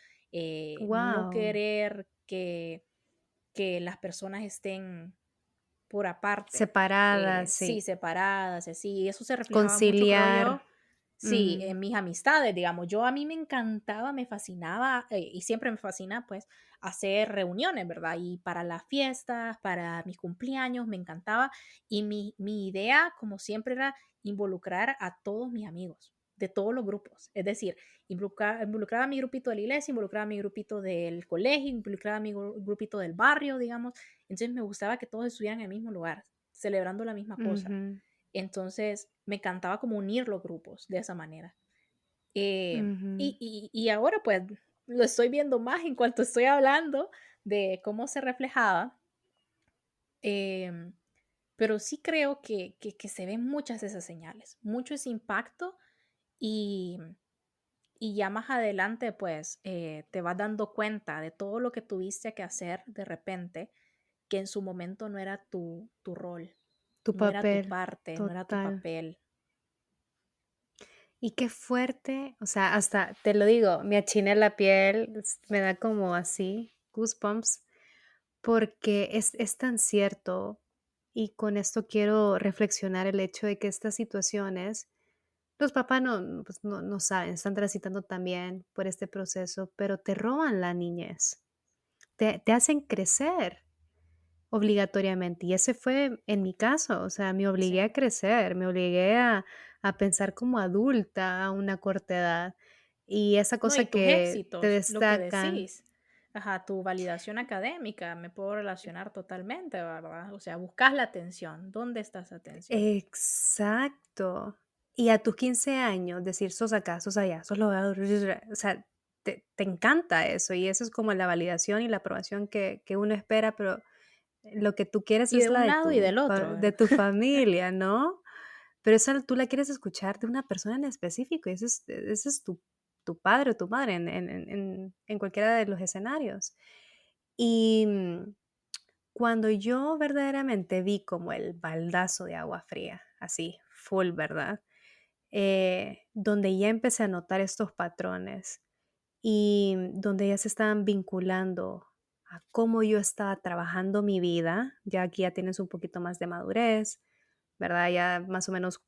[SPEAKER 1] no
[SPEAKER 2] Wow.
[SPEAKER 1] querer que las personas estén por aparte,
[SPEAKER 2] Separadas,
[SPEAKER 1] sí,
[SPEAKER 2] sí.
[SPEAKER 1] separadas, así. Y eso se reflejaba mucho, creo
[SPEAKER 2] Conciliar.
[SPEAKER 1] yo, sí,
[SPEAKER 2] Mm.
[SPEAKER 1] en mis amistades, digamos. Yo a mí me encantaba, me fascinaba, y siempre me fascina, pues, hacer reuniones, ¿verdad? Y para las fiestas, para mis cumpleaños, me encantaba. Y mi idea, como siempre, era involucrar a todos mis amigos de todos los grupos. Es decir, involucraba a mi grupito de la iglesia, involucraba a mi grupito del colegio, involucraba a mi grupito del barrio, digamos. Entonces me gustaba que todos estuvieran en el mismo lugar, celebrando la misma cosa.
[SPEAKER 2] Ujú.
[SPEAKER 1] Entonces me encantaba como unir los grupos de esa manera. Eh,
[SPEAKER 2] Ujú.
[SPEAKER 1] y ahora pues lo estoy viendo más en cuanto estoy hablando de cómo se reflejaba, em, pero sí creo que se ven muchas de esas señales, mucho ese impacto y, y ya más adelante pues te vas dando cuenta de todo lo que tuviste que hacer de repente, que en su momento no era tu rol,
[SPEAKER 2] Tu
[SPEAKER 1] no era tu
[SPEAKER 2] papel,
[SPEAKER 1] parte, no era tu
[SPEAKER 2] total.
[SPEAKER 1] papel.
[SPEAKER 2] Y qué fuerte, o sea, hasta te lo digo, me achina la piel, me da como así, goosebumps, porque es tan cierto. Y con esto quiero reflexionar el hecho de que estas situaciones, los papás pues no saben, están transitando también por este proceso, pero te roban la niñez, te hacen crecer obligatoriamente. Y ese fue en mi caso, o sea, me obligué
[SPEAKER 1] Sí.
[SPEAKER 2] a crecer, me obligué a pensar como adulta a una corta edad. Y esa
[SPEAKER 1] No,
[SPEAKER 2] cosa
[SPEAKER 1] y tus
[SPEAKER 2] que te
[SPEAKER 1] éxitos, lo que
[SPEAKER 2] destacan.
[SPEAKER 1] decís. Ajá, tu validación académica, me puedo relacionar totalmente, ¿verdad? O sea, buscas la atención. ¿Dónde está esa atención?
[SPEAKER 2] Exacto. Y a tus 15 años decir: "Sos acá, sos allá, sos lo o sea, te encanta eso, y eso es como la validación y la aprobación que uno espera, pero lo que tú quieres
[SPEAKER 1] Y de
[SPEAKER 2] es la
[SPEAKER 1] un lado y del otro,
[SPEAKER 2] de
[SPEAKER 1] ¿verdad?
[SPEAKER 2] tu familia, ¿no? Pero esa tú la quieres escuchar de una persona en específico, y ese es tu padre o tu madre en cualquiera de los escenarios. Y, cuando yo verdaderamente vi como el baldazo de agua fría, así, full, ¿verdad? Donde ya empecé a notar estos patrones y donde ya se estaban vinculando a cómo yo estaba trabajando mi vida, ya aquí ya tienes un poquito más de madurez, ¿verdad? Ya más o menos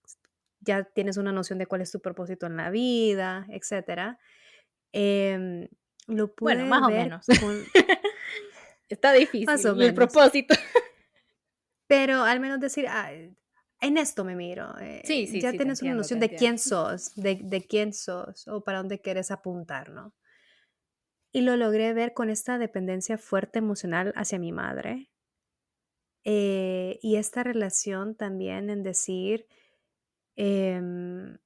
[SPEAKER 2] ya tienes una noción de cuál es tu propósito en la vida, etcétera. Em, lo
[SPEAKER 1] Bueno,
[SPEAKER 2] pude
[SPEAKER 1] más o
[SPEAKER 2] ver
[SPEAKER 1] menos.
[SPEAKER 2] con
[SPEAKER 1] Está
[SPEAKER 2] más o
[SPEAKER 1] difícil el
[SPEAKER 2] menos,
[SPEAKER 1] propósito.
[SPEAKER 2] pero al menos decir: "Ah, en esto me miro",
[SPEAKER 1] Sí, sí,
[SPEAKER 2] ya
[SPEAKER 1] sí, te
[SPEAKER 2] tienes una
[SPEAKER 1] entiendo, te
[SPEAKER 2] noción de
[SPEAKER 1] entiendo.
[SPEAKER 2] quién sos, de quién sos o para dónde quieres apuntar, ¿no? Y lo logré ver con esta dependencia fuerte emocional hacia mi madre, y esta relación también en decir, em,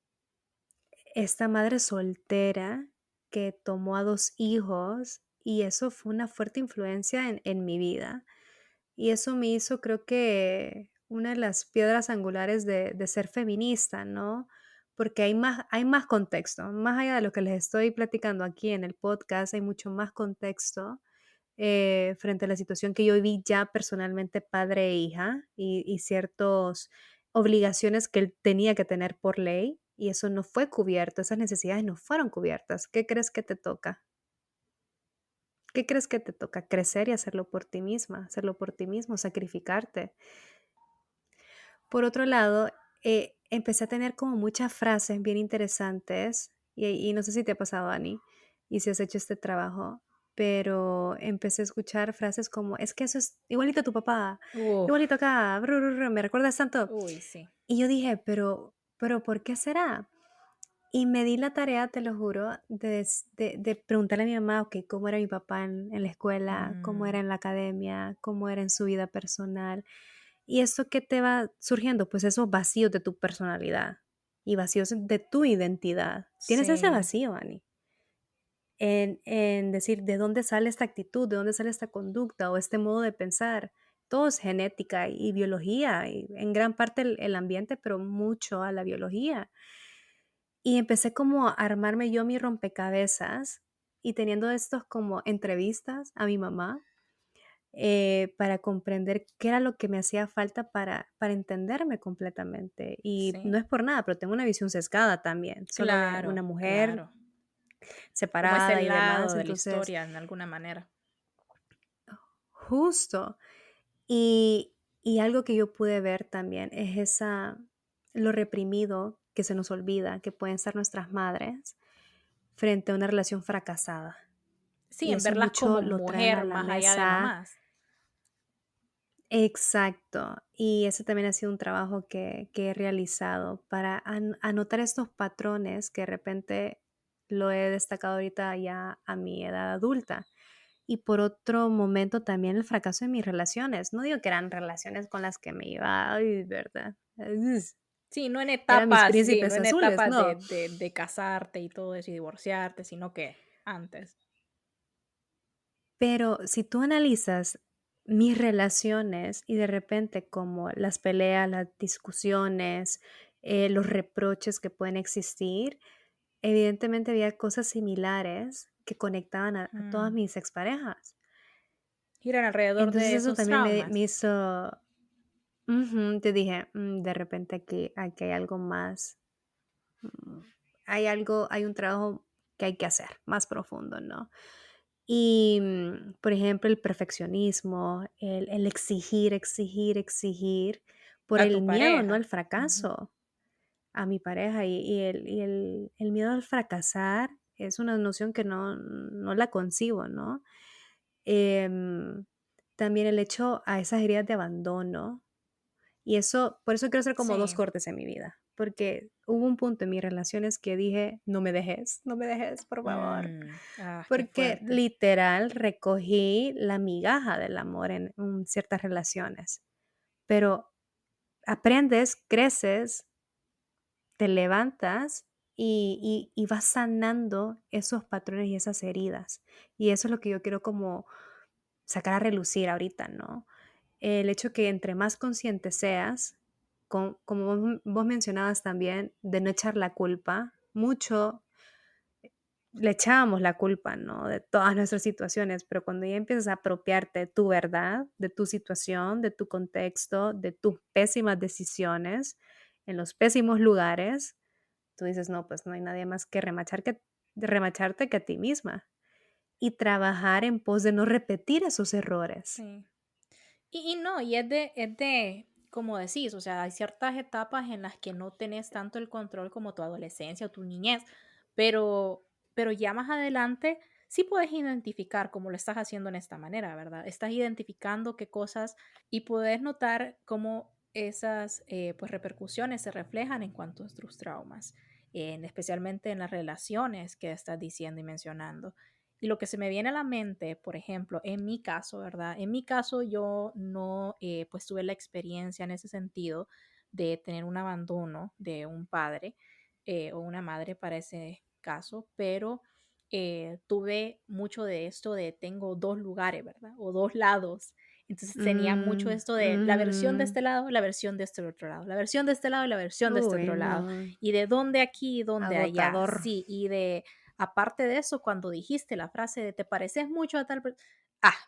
[SPEAKER 2] esta madre soltera que tomó a 2 hijos, y eso fue una fuerte influencia en mi vida. Y eso me hizo, creo que, una de las piedras angulares de ser feminista, ¿no? Porque hay más contexto, más allá de lo que les estoy platicando aquí en el podcast, hay mucho más contexto, frente a la situación que yo viví ya personalmente padre e hija, y ciertas obligaciones que él tenía que tener por ley, y eso no fue cubierto, esas necesidades no fueron cubiertas. ¿Qué crees que te toca? ¿Qué crees que te toca? Crecer y hacerlo por ti misma, hacerlo por ti mismo, sacrificarte. Por otro lado, empecé a tener como muchas frases bien interesantes, y no sé si te ha pasado, Ani, y si has hecho este trabajo, pero empecé a escuchar frases como: "Es que eso es igualito a tu papá,
[SPEAKER 1] Uf,
[SPEAKER 2] igualito acá, bru, bru, bru, me recuerdas tanto".
[SPEAKER 1] uy, sí.
[SPEAKER 2] Y yo dije: "Pero, ¿por qué será?". Y me di la tarea, te lo juro, de preguntarle a mi mamá, okey, cómo era mi papá en la escuela, cómo era
[SPEAKER 1] Mm,
[SPEAKER 2] en la academia, cómo era en su vida personal. ¿Y esto qué te va surgiendo? Pues esos vacíos de tu personalidad y vacíos de tu identidad. Tienes ese
[SPEAKER 1] sí.
[SPEAKER 2] vacío, Ani, en decir, ¿de dónde sale esta actitud? ¿De dónde sale esta conducta o este modo de pensar? Todo es genética y biología, y en gran parte el ambiente, pero mucho a la biología. Y empecé como a armarme yo mi rompecabezas y teniendo estos como entrevistas a mi mamá para comprender qué era lo que me hacía falta para entenderme completamente. Y no
[SPEAKER 1] Sí,
[SPEAKER 2] es por nada, pero tengo una visión sesgada también, solo de una
[SPEAKER 1] claro,
[SPEAKER 2] mujer
[SPEAKER 1] claro. Como ese
[SPEAKER 2] separada y
[SPEAKER 1] lado
[SPEAKER 2] demás.
[SPEAKER 1] de la
[SPEAKER 2] Entonces,
[SPEAKER 1] historia en alguna manera.
[SPEAKER 2] justo. Y, y algo que yo pude ver también es lo reprimido que se nos olvida, que pueden ser nuestras madres frente a una relación fracasada.
[SPEAKER 1] Sí,
[SPEAKER 2] Y
[SPEAKER 1] en
[SPEAKER 2] eso
[SPEAKER 1] verlas
[SPEAKER 2] mucho
[SPEAKER 1] como
[SPEAKER 2] lo traen a
[SPEAKER 1] mujer
[SPEAKER 2] la
[SPEAKER 1] más allá de
[SPEAKER 2] mesa.
[SPEAKER 1] mamás.
[SPEAKER 2] Exacto. Y ese también ha sido un trabajo que he realizado para anotar estos patrones que de repente lo he destacado ahorita ya a mi edad adulta. Y por otro momento también el fracaso en mis relaciones. No digo que eran relaciones con las que me iba, ay, ¿verdad?
[SPEAKER 1] Sí, no en
[SPEAKER 2] Eran mis
[SPEAKER 1] etapas, sí, no
[SPEAKER 2] príncipes
[SPEAKER 1] en
[SPEAKER 2] azules,
[SPEAKER 1] etapas
[SPEAKER 2] no.
[SPEAKER 1] de casarte y todo eso y divorciarte, sino que antes.
[SPEAKER 2] Pero si tú analizas mis relaciones y de repente como las peleas, las discusiones, los reproches que pueden existir, evidentemente había cosas similares que conectaban a todas
[SPEAKER 1] Mm.
[SPEAKER 2] mis exparejas.
[SPEAKER 1] Giran alrededor
[SPEAKER 2] Entonces
[SPEAKER 1] de
[SPEAKER 2] eso
[SPEAKER 1] esos
[SPEAKER 2] también me
[SPEAKER 1] traumas.
[SPEAKER 2] hizo, ujú, te dije, de repente aquí hay algo más, mm, hay un trabajo que hay que hacer más profundo, ¿no? Y, por ejemplo, el perfeccionismo, el exigir, exigir, exigir por
[SPEAKER 1] A tu
[SPEAKER 2] el miedo, no
[SPEAKER 1] pareja.
[SPEAKER 2] al
[SPEAKER 1] Ujú.
[SPEAKER 2] fracaso a mi pareja. El miedo al fracasar es una noción que no la concibo, ¿no? Em, También el hecho a esas heridas de abandono, y eso, por eso quiero hacer como 2
[SPEAKER 1] Sí.
[SPEAKER 2] cortes en mi vida, porque hubo un punto en mis relaciones que dije: no me dejes, por favor".
[SPEAKER 1] Qué
[SPEAKER 2] Porque
[SPEAKER 1] fuerte.
[SPEAKER 2] literal recogí la migaja del amor en ciertas relaciones, pero aprendes, creces, te levantas y vas sanando esos patrones y esas heridas. Y eso es lo que yo quiero como sacar a relucir ahorita, ¿no? El hecho que entre más consciente seas, como vos mencionabas también, de no echar la culpa, mucho le echábamos la culpa, ¿no? De todas nuestras situaciones, pero cuando ya empiezas a apropiarte de tu verdad, de tu situación, de tu contexto, de tus pésimas decisiones, en los pésimos lugares, tú dices, no, pues no hay nadie más que remacharte que a ti misma. Y trabajar en pos de no repetir esos errores.
[SPEAKER 1] Sí. Y no, y es de, como decís, o sea, hay ciertas etapas en las que no tenés tanto el control como tu adolescencia o tu niñez, pero ya más adelante sí puedes identificar como lo estás haciendo en esta manera, ¿verdad? Estás identificando qué cosas y puedes notar cómo esas pues repercusiones se reflejan en cuanto a tus traumas, especialmente en las relaciones que estás diciendo y mencionando. Y lo que se me viene a la mente, por ejemplo, en mi caso, ¿verdad? En mi caso yo no, pues tuve la experiencia en ese sentido de tener un abandono de un padre o una madre para ese caso, pero tuve mucho de esto de tengo dos lugares, ¿verdad? O dos lados. Entonces tenía mucho
[SPEAKER 2] Mm,
[SPEAKER 1] esto de la versión de
[SPEAKER 2] ujú.
[SPEAKER 1] este lado, la versión de este otro lado, la versión de este lado y la versión de este
[SPEAKER 2] Uy,
[SPEAKER 1] otro lado.
[SPEAKER 2] no,
[SPEAKER 1] Y de dónde aquí y dónde allá,
[SPEAKER 2] agotador.
[SPEAKER 1] sí, y de aparte de eso, cuando dijiste la frase de te pareces mucho a tal persona,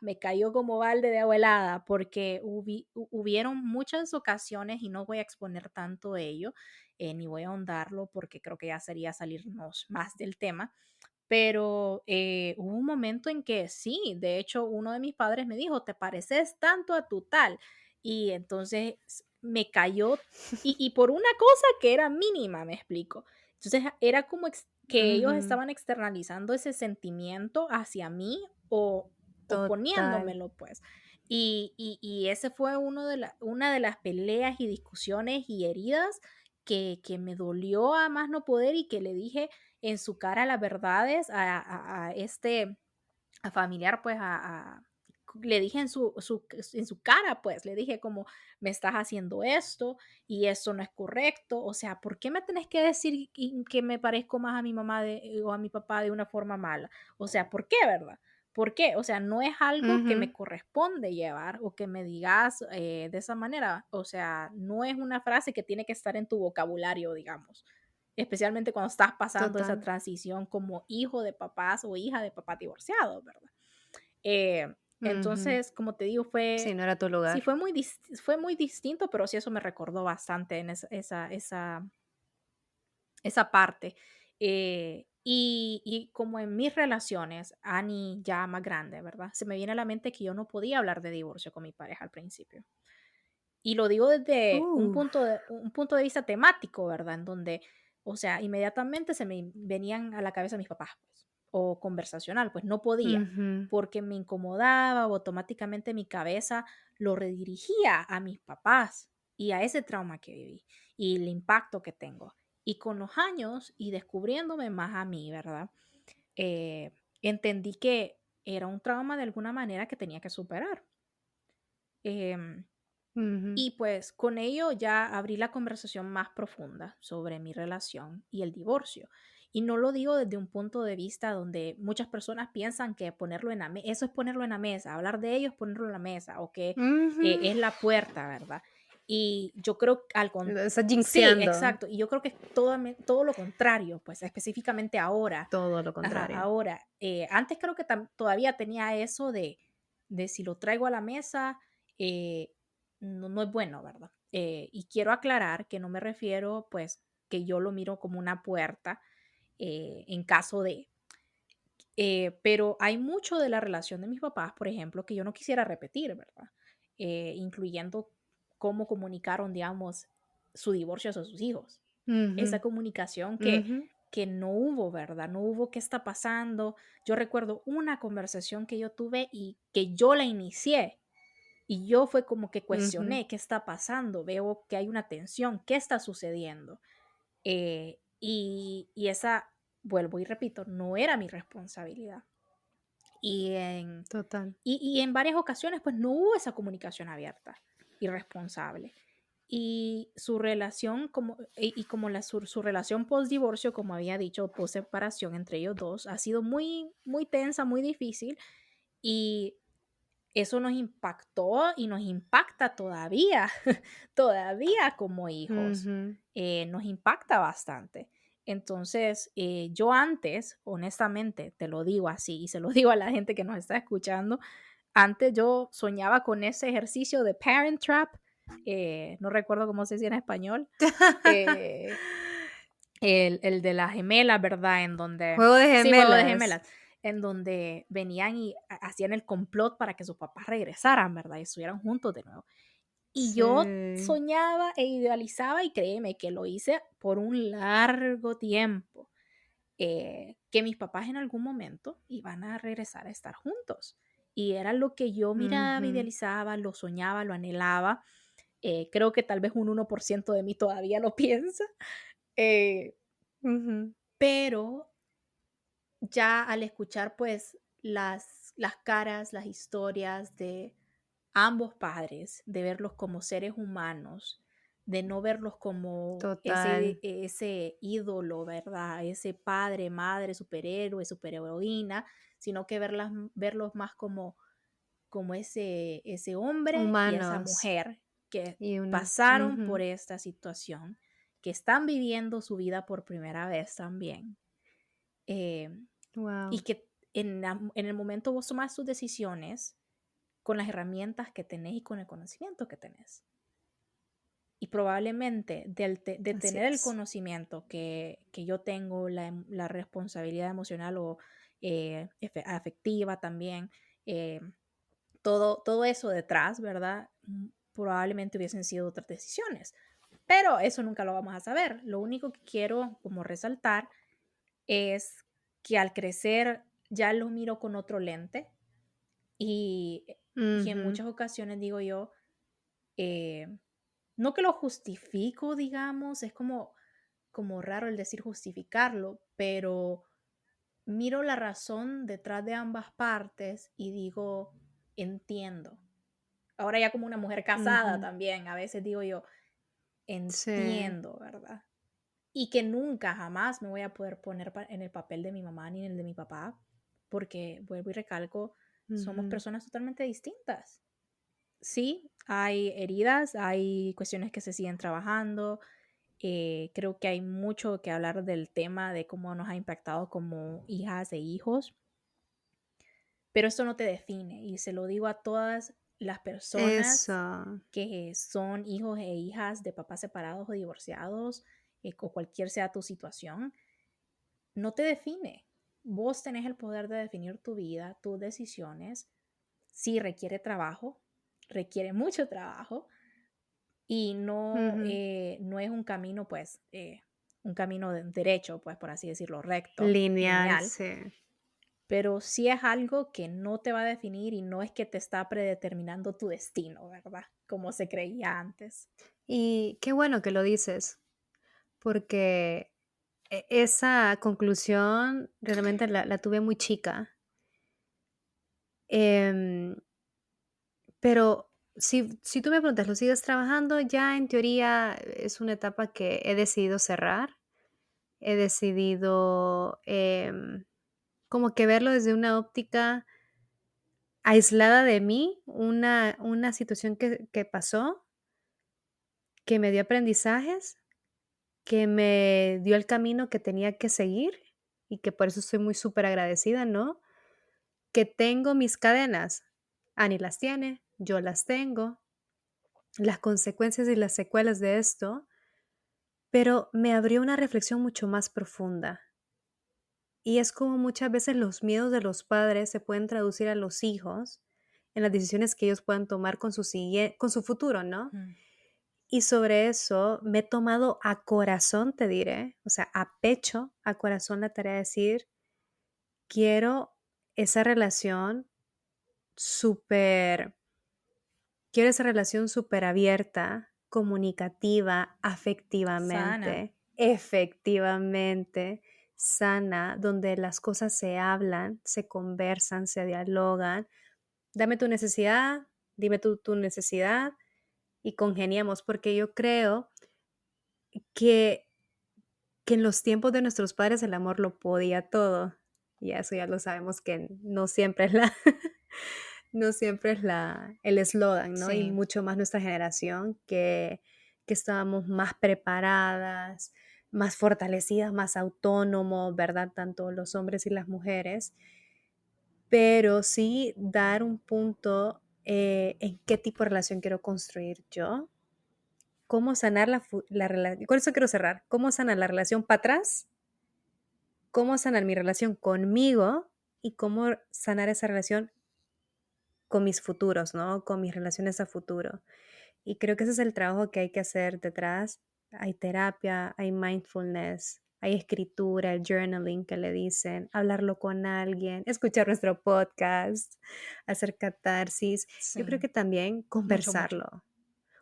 [SPEAKER 1] me cayó como balde de agua helada porque hubieron muchas ocasiones y no voy a exponer tanto ello, ni voy a ahondarlo porque creo que ya sería salirnos más del tema, pero hubo un momento en que sí, de hecho uno de mis padres me dijo, te pareces tanto a tu tal, y entonces me cayó, y por una cosa que era mínima, me explico. Entonces era como que ellos
[SPEAKER 2] Ujú,
[SPEAKER 1] estaban externalizando ese sentimiento hacia mí o
[SPEAKER 2] total.
[SPEAKER 1] poniéndomelo, pues. Y ese fue una de las peleas y discusiones y heridas que me dolió a más no poder y que le dije en su cara las verdades a este a familiar, pues le dije en su cara, pues le dije como, me estás haciendo esto y esto no es correcto, o sea, ¿por qué me tenés que decir que me parezco más a mi mamá o a mi papá de una forma mala? O sea, ¿por qué, verdad? ¿Por qué? O sea, no es algo que
[SPEAKER 2] Ujú.
[SPEAKER 1] me corresponde llevar o que me digas de esa manera. O sea, no es una frase que tiene que estar en tu vocabulario, digamos. especialmente cuando estás pasando esa
[SPEAKER 2] Total.
[SPEAKER 1] transición como hijo de papás o hija de papás divorciados, ¿verdad? Eh,
[SPEAKER 2] Ujú.
[SPEAKER 1] entonces, como te digo,
[SPEAKER 2] Sí, no era tu
[SPEAKER 1] sí,
[SPEAKER 2] lugar.
[SPEAKER 1] fue muy distinto, pero sí eso me recordó bastante en esa parte. Y como en mis relaciones, Annie ya más grande, ¿verdad? Se me viene a la mente que yo no podía hablar de divorcio con mi pareja al principio. Y lo digo desde
[SPEAKER 2] Uh,
[SPEAKER 1] un punto de vista temático, ¿verdad? En donde, o sea, inmediatamente se me venían a la cabeza mis papás, pues, o conversacional, pues no podía,
[SPEAKER 2] Ujú.
[SPEAKER 1] porque me incomodaba o automáticamente mi cabeza lo redirigía a mis papás y a ese trauma que viví y el impacto que tengo. Y con los años y descubriéndome más a mí, ¿verdad? Eh, entendí que era un trauma de alguna manera que tenía que superar. Em,
[SPEAKER 2] Ujú.
[SPEAKER 1] y pues con ello ya abrí la conversación más profunda sobre mi relación y el divorcio. Y no lo digo desde un punto de vista donde muchas personas piensan que ponerlo en la mesa, eso es ponerlo en la mesa, hablar de ellos, ponerlo en la mesa, o que
[SPEAKER 2] Ujú.
[SPEAKER 1] es la puerta, ¿verdad? Y yo creo que
[SPEAKER 2] Lo estás
[SPEAKER 1] sí,
[SPEAKER 2] jinxeando.
[SPEAKER 1] exacto. Y yo creo que es todo lo contrario, pues específicamente ahora.
[SPEAKER 2] Todo lo
[SPEAKER 1] Ajá,
[SPEAKER 2] contrario.
[SPEAKER 1] ahora, antes creo que todavía tenía eso de si lo traigo a la mesa, eh, no es bueno, ¿verdad? Y quiero aclarar que no me refiero, pues, que yo lo miro como una puerta en caso de, pero hay mucho de la relación de mis papás, por ejemplo, que yo no quisiera repetir, ¿verdad? Incluyendo cómo comunicaron, digamos, su divorcio a sus hijos.
[SPEAKER 2] Ujú.
[SPEAKER 1] Esa comunicación
[SPEAKER 2] Ujú.
[SPEAKER 1] que no hubo, ¿verdad? No hubo qué está pasando. Yo recuerdo una conversación que yo tuve y que yo la inicié y yo fue como que
[SPEAKER 2] Ujú.
[SPEAKER 1] cuestioné qué está pasando, veo que hay una tensión, qué está sucediendo. Y esa, vuelvo y repito, no era mi responsabilidad. Y en,
[SPEAKER 2] Total.
[SPEAKER 1] y en varias ocasiones, pues no hubo esa comunicación abierta y responsable. Y su relación, y como su relación post divorcio, como había dicho, post separación entre ellos dos, ha sido muy, muy tensa, muy difícil. Y eso nos impactó y nos impacta todavía, todavía como hijos.
[SPEAKER 2] Ujú.
[SPEAKER 1] Nos impacta bastante. Entonces, yo antes, honestamente, te lo digo así y se lo digo a la gente que nos está escuchando, antes yo soñaba con ese ejercicio de Parent Trap, no recuerdo cómo se dice en español, eh, el de las gemelas, ¿verdad? En donde,
[SPEAKER 2] Juego de
[SPEAKER 1] sí, juego de
[SPEAKER 2] gemelas.
[SPEAKER 1] gemelas, en donde venían y hacían el complot para que sus papás regresaran, ¿verdad? Y estuvieran juntos de nuevo. Y yo
[SPEAKER 2] Sí.
[SPEAKER 1] soñaba e idealizaba y créeme que lo hice por un largo tiempo, que mis papás en algún momento iban a regresar a estar juntos. Y era lo que yo miraba,
[SPEAKER 2] Ujú.
[SPEAKER 1] idealizaba, lo soñaba, lo anhelaba. Creo que tal vez un 1% de mí todavía lo piensa, eh,
[SPEAKER 2] Ujú.
[SPEAKER 1] pero ya al escuchar pues las caras, las historias de ambos padres, de verlos como seres humanos, de no verlos como
[SPEAKER 2] Total.
[SPEAKER 1] ese ídolo, ¿verdad? Ese padre, madre, superhéroe, superheroína, sino que verlos más como ese hombre y esa
[SPEAKER 2] Humanos.
[SPEAKER 1] mujer que
[SPEAKER 2] Y una.
[SPEAKER 1] pasaron por
[SPEAKER 2] Ujú.
[SPEAKER 1] esta situación, que están viviendo su vida por primera vez también. eh, y
[SPEAKER 2] Wow.
[SPEAKER 1] que en el momento vos tomás tus decisiones con las herramientas que tenés y con el conocimiento que tenés. Y probablemente de
[SPEAKER 2] Así
[SPEAKER 1] tener el
[SPEAKER 2] es.
[SPEAKER 1] conocimiento que yo tengo, la responsabilidad emocional o afectiva también, eh, todo eso detrás, ¿verdad? Probablemente hubiesen sido otras decisiones. Pero eso nunca lo vamos a saber. Lo único que quiero como resaltar es que al crecer ya lo miro con otro lente y, y en
[SPEAKER 2] Ujú.
[SPEAKER 1] muchas ocasiones digo yo, eh, no que lo justifico, digamos, es como raro el decir justificarlo, pero miro la razón detrás de ambas partes y digo, entiendo. Ahora ya como una mujer casada
[SPEAKER 2] Ujú.
[SPEAKER 1] también, a veces digo yo,
[SPEAKER 2] Sí.
[SPEAKER 1] entiendo, ¿verdad? Y que nunca, jamás me voy a poder poner en el papel de mi mamá ni en el de mi papá, porque vuelvo y recalco, somos
[SPEAKER 2] Ujú.
[SPEAKER 1] personas totalmente distintas. Sí, hay heridas, hay cuestiones que se siguen trabajando, Creo que hay mucho que hablar del tema de cómo nos ha impactado como hijas e hijos, pero esto no te define y se lo digo a todas las personas
[SPEAKER 2] Eso.
[SPEAKER 1] que son hijos e hijas de papás separados o divorciados, o cualquier sea tu situación, no te define. Vos tenés el poder de definir tu vida, tus decisiones. Sí requiere trabajo, requiere mucho trabajo y no,
[SPEAKER 2] Ujú.
[SPEAKER 1] no es un camino, pues, un camino derecho, pues, por así decirlo, recto,
[SPEAKER 2] Lineal,
[SPEAKER 1] lineal,
[SPEAKER 2] sí.
[SPEAKER 1] pero sí es algo que no te va a definir y no es que te está predeterminando tu destino, ¿verdad? Como se creía antes.
[SPEAKER 2] Y qué bueno que lo dices, porque esa conclusión realmente la tuve muy chica. Em, pero si tú me preguntas, ¿lo sigues trabajando? Ya en teoría es una etapa que he decidido cerrar. He decidido como que verlo desde una óptica aislada de mí, una situación que pasó, que me dio aprendizajes, que me dio el camino que tenía que seguir y que por eso estoy muy súper agradecida, ¿no? Que tengo mis cadenas. Ani las tiene, yo las tengo, las consecuencias y las secuelas de esto, pero me abrió una reflexión mucho más profunda. Y es como muchas veces los miedos de los padres se pueden traducir a los hijos en las decisiones que ellos puedan tomar con su futuro, ¿no?
[SPEAKER 1] Mm.
[SPEAKER 2] Y sobre eso me he tomado a corazón, te diré, o sea, a pecho, a corazón la tarea de decir, quiero esa relación súper, quiero esa relación súper abierta, comunicativa,
[SPEAKER 1] Sana.
[SPEAKER 2] afectivamente, efectivamente, sana, donde las cosas se hablan, se conversan, se dialogan. Dame tu necesidad, dime tu necesidad y congeniemos, porque yo creo que en los tiempos de nuestros padres el amor lo podía todo. Y eso ya lo sabemos que no siempre es la no siempre es el eslogan, ¿no? Y
[SPEAKER 1] Sí.
[SPEAKER 2] mucho más nuestra generación que estábamos más preparadas, más fortalecidas, más autónomos, ¿verdad? Tanto los hombres y las mujeres. Pero sí dar un punto, en qué tipo de relación quiero construir yo, cómo sanar la relación, con eso quiero cerrar, cómo sanar la relación para atrás, cómo sanar mi relación conmigo y cómo sanar esa relación con mis futuros, ¿no? Con mis relaciones a futuro. Y creo que ese es el trabajo que hay que hacer detrás. Hay terapia, hay mindfulness, hay escritura, el journaling que le dicen, hablarlo con alguien, escuchar nuestro podcast, hacer catarsis. Yo creo
[SPEAKER 1] Sí,
[SPEAKER 2] que también
[SPEAKER 1] mucho, mucho.
[SPEAKER 2] conversarlo,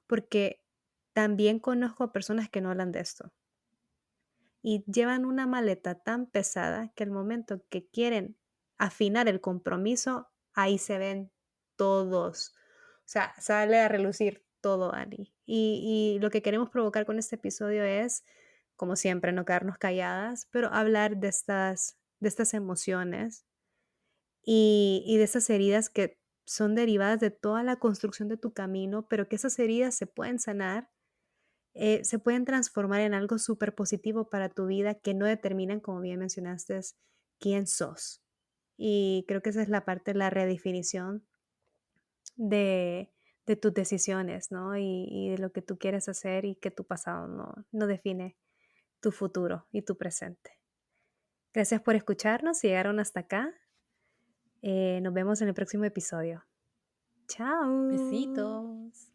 [SPEAKER 2] porque también conozco a personas que no hablan de esto y llevan una maleta tan pesada que al momento que quieren afinar el compromiso, ahí se ven todos. O sea, sale a relucir todo, Ani. Y lo que queremos provocar con este episodio es, como siempre, no quedarnos calladas, pero hablar de estas emociones y de esas heridas que son derivadas de toda la construcción de tu camino, pero que esas heridas se pueden sanar, se pueden transformar en algo súper positivo para tu vida que no determinan, como bien mencionaste, quién sos. Y creo que esa es la parte de la redefinición de, de tus decisiones, ¿no? Y de lo que tú quieres hacer y que tu pasado no define tu futuro y tu presente. Gracias por escucharnos. Si llegaron hasta acá, nos vemos en el próximo episodio. Chao.
[SPEAKER 1] Besitos.